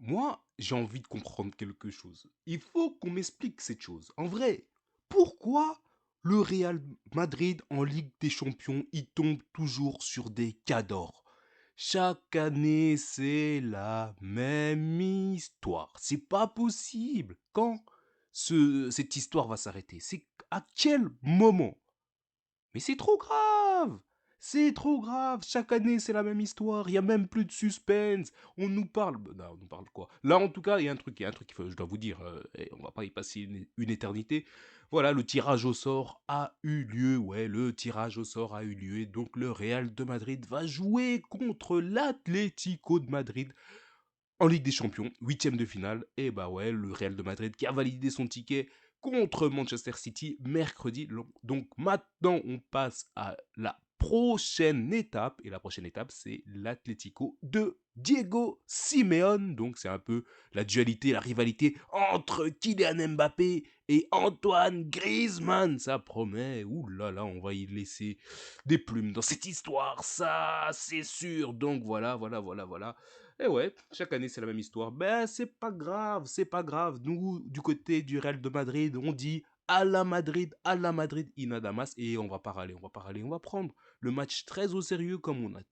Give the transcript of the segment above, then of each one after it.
Moi, j'ai envie de comprendre quelque chose. Il faut qu'on m'explique cette chose. En vrai, pourquoi le Real Madrid en Ligue des Champions, il tombe toujours sur des cadors? Chaque année, c'est la même histoire. C'est pas possible. Quand cette histoire va s'arrêter? C'est à quel moment? Mais c'est trop grave! C'est trop grave! Chaque année, c'est la même histoire. Il y a même plus de suspense. On nous parle. Non, on nous parle quoi? Là, en tout cas, il y a un truc qu'il faut, je dois vous dire. Et on va pas y passer une éternité. Voilà, le tirage au sort a eu lieu. Ouais, le tirage au sort a eu lieu. Et donc, le Real de Madrid va jouer contre l'Atlético de Madrid en Ligue des Champions, huitième de finale. Et bah ouais, le Real de Madrid qui a validé son ticket contre Manchester City mercredi. Donc maintenant, on passe à la prochaine étape. Et la prochaine étape, c'est l'Atlético de Diego Simeone. Donc c'est un peu la dualité, la rivalité entre Kylian Mbappé et Antoine Griezmann. Ça promet. Ouh là là, on va y laisser des plumes dans cette histoire. Ça, c'est sûr. Donc voilà, voilà, voilà, voilà. Et ouais, chaque année c'est la même histoire. Ben c'est pas grave, c'est pas grave. Nous, du côté du Real de Madrid, on dit à la Madrid, inadamas. Et on va pas râler, on va pas râler. On va prendre le match très au sérieux comme on a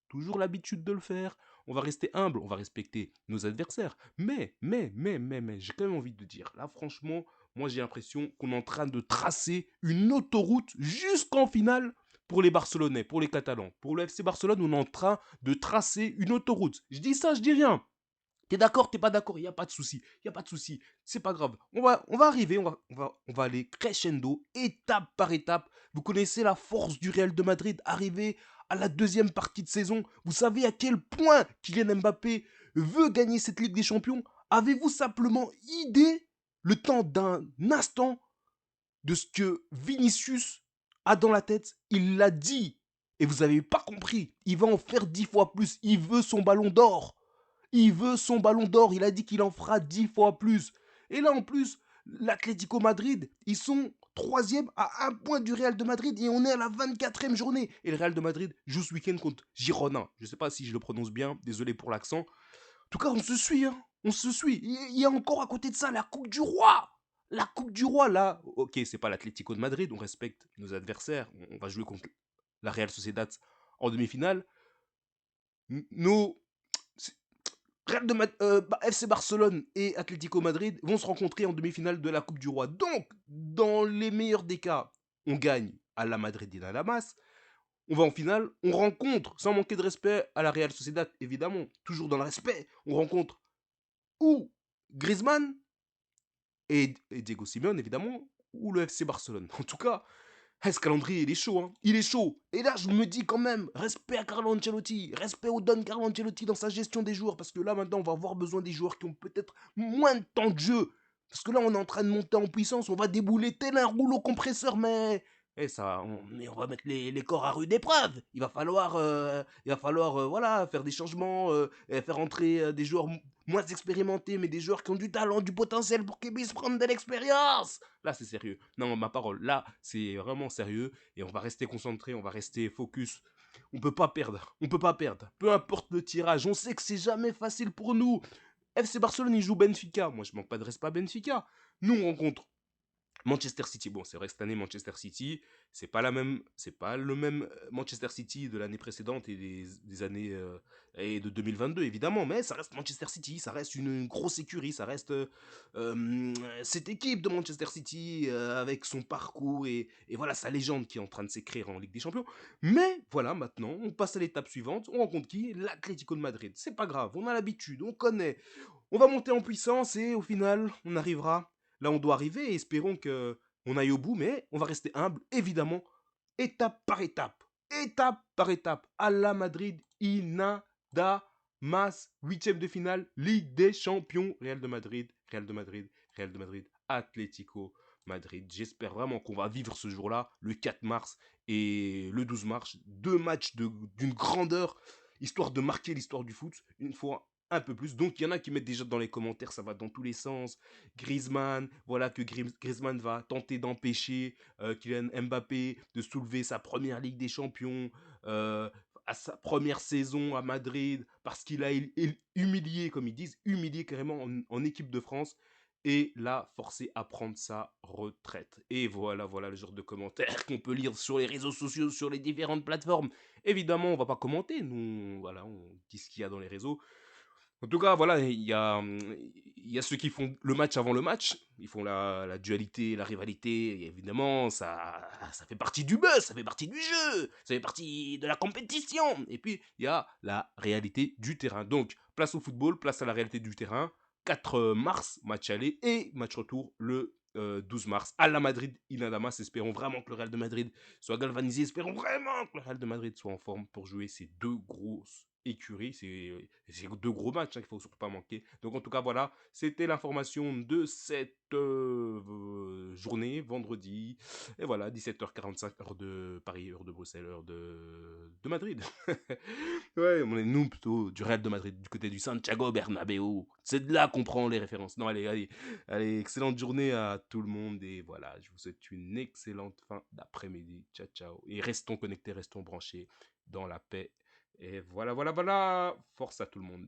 toujours l'habitude de le faire. On va rester humble, on va respecter nos adversaires. Mais, j'ai quand même envie de dire, là franchement, moi j'ai l'impression qu'on est en train de tracer une autoroute jusqu'en finale pour les Barcelonais, pour les Catalans. Pour le FC Barcelone, on est en train de tracer une autoroute. Je dis ça, je dis rien. T'es d'accord, t'es pas d'accord, il n'y a pas de souci, il y a pas de souci, c'est pas grave. On va arriver, on va aller crescendo, étape par étape. Vous connaissez la force du Real de Madrid, arriver à la deuxième partie de saison. Vous savez à quel point Kylian Mbappé veut gagner cette Ligue des Champions. Avez-vous simplement idée, le temps d'un instant, de ce que Vinicius a dans la tête? Il l'a dit, et vous n'avez pas compris. Il va en faire 10 fois plus. Il veut son ballon d'or. Il veut son ballon d'or. Il a dit qu'il en fera 10 fois plus. Et là, en plus, l'Atlético Madrid, ils sont troisième à un point du Real de Madrid et on est à la 24e journée. Et le Real de Madrid joue ce week-end contre Girona. Je ne sais pas si je le prononce bien, désolé pour l'accent. En tout cas, on se suit, hein. On se suit. Il y a encore à côté de ça la Coupe du Roi. La Coupe du Roi, là, ok, c'est pas l'Atlético de Madrid, on respecte nos adversaires. On va jouer contre la Real Sociedad en demi-finale. Nos FC Barcelone et Atlético Madrid vont se rencontrer en demi-finale de la Coupe du Roi. Donc, dans les meilleurs des cas, on gagne à la Madrid et à la Masse. On va en finale, on rencontre, sans manquer de respect, à la Real Sociedad, évidemment, toujours dans le respect, on rencontre ou Griezmann et Diego Simeone, évidemment, ou le FC Barcelone. En tout cas, ce calendrier, il est chaud, hein. Il est chaud. Et là, je me dis quand même, respect à Carlo Ancelotti, respect au Don Carlo Ancelotti dans sa gestion des joueurs, parce que là, maintenant, on va avoir besoin des joueurs qui ont peut-être moins de temps de jeu. Parce que là, on est en train de monter en puissance, on va débouler tel un rouleau compresseur, mais... mais on va mettre les corps à rude épreuve. Il va falloir voilà, faire des changements, et faire entrer des joueurs moins expérimentés, mais des joueurs qui ont du talent, du potentiel pour qu'ils puissent prendre de l'expérience. Là, c'est sérieux. Non, ma parole, là, c'est vraiment sérieux. Et on va rester concentré, on va rester focus. On peut pas perdre. On peut pas perdre. Peu importe le tirage, on sait que c'est jamais facile pour nous. FC Barcelone, il joue Benfica. Moi, je manque pas de respect à Benfica. Nous, on rencontre Manchester City, bon, c'est vrai que cette année, Manchester City, c'est pas le même Manchester City de l'année précédente et des années et de 2022 évidemment, mais ça reste Manchester City, ça reste une grosse écurie, ça reste cette équipe de Manchester City avec son parcours et voilà sa légende qui est en train de s'écrire en Ligue des Champions. Mais voilà, maintenant, on passe à l'étape suivante, on rencontre qui? L'Atlético de Madrid. C'est pas grave, on a l'habitude, on connaît. On va monter en puissance et au final, on arrivera là on doit arriver et espérons que on aille au bout, mais on va rester humble, évidemment, étape par étape. Étape par étape. À la Madrid, Inada Mas, huitième de finale, Ligue des Champions, Real de Madrid, Real de Madrid, Real de Madrid, Atlético Madrid. J'espère vraiment qu'on va vivre ce jour-là, le 4 mars et le 12 mars. Deux matchs d'une grandeur, histoire de marquer l'histoire du foot, une fois un peu plus. Donc il y en a qui mettent déjà dans les commentaires, ça va dans tous les sens. Griezmann, voilà que Griezmann va tenter d'empêcher Kylian Mbappé de soulever sa première Ligue des Champions. à sa première saison à Madrid, parce qu'il a humilié, comme ils disent, humilié carrément en équipe de France, et l'a forcé à prendre sa retraite. Et voilà, voilà le genre de commentaires qu'on peut lire sur les réseaux sociaux, sur les différentes plateformes. Évidemment, on va pas commenter, nous, voilà, on dit ce qu'il y a dans les réseaux. En tout cas, voilà, il y a ceux qui font le match avant le match. Ils font la dualité, la rivalité. Et évidemment, ça fait partie du buzz, ça fait partie du jeu, ça fait partie de la compétition. Et puis, il y a la réalité du terrain. Donc, place au football, place à la réalité du terrain. 4 mars, match aller et match retour le 12 mars à la Madrid, Inadamas. Espérons vraiment que le Real de Madrid soit galvanisé. Espérons vraiment que le Real de Madrid soit en forme pour jouer ces deux grosses écuries. C'est deux gros matchs, hein, qu'il faut surtout pas manquer. Donc en tout cas, voilà, c'était l'information de cette journée, vendredi. Et voilà, 17h45, heure de Paris, heure de Bruxelles, heure de Madrid. Ouais, on est nous plutôt du Real de Madrid, du côté du Santiago Bernabéu. C'est de là qu'on prend les références. Non, allez, allez, allez, excellente journée à tout le monde. Et voilà, je vous souhaite une excellente fin d'après-midi. Ciao, ciao. Et restons connectés, restons branchés dans la paix. Et voilà, voilà, voilà. Force à tout le monde.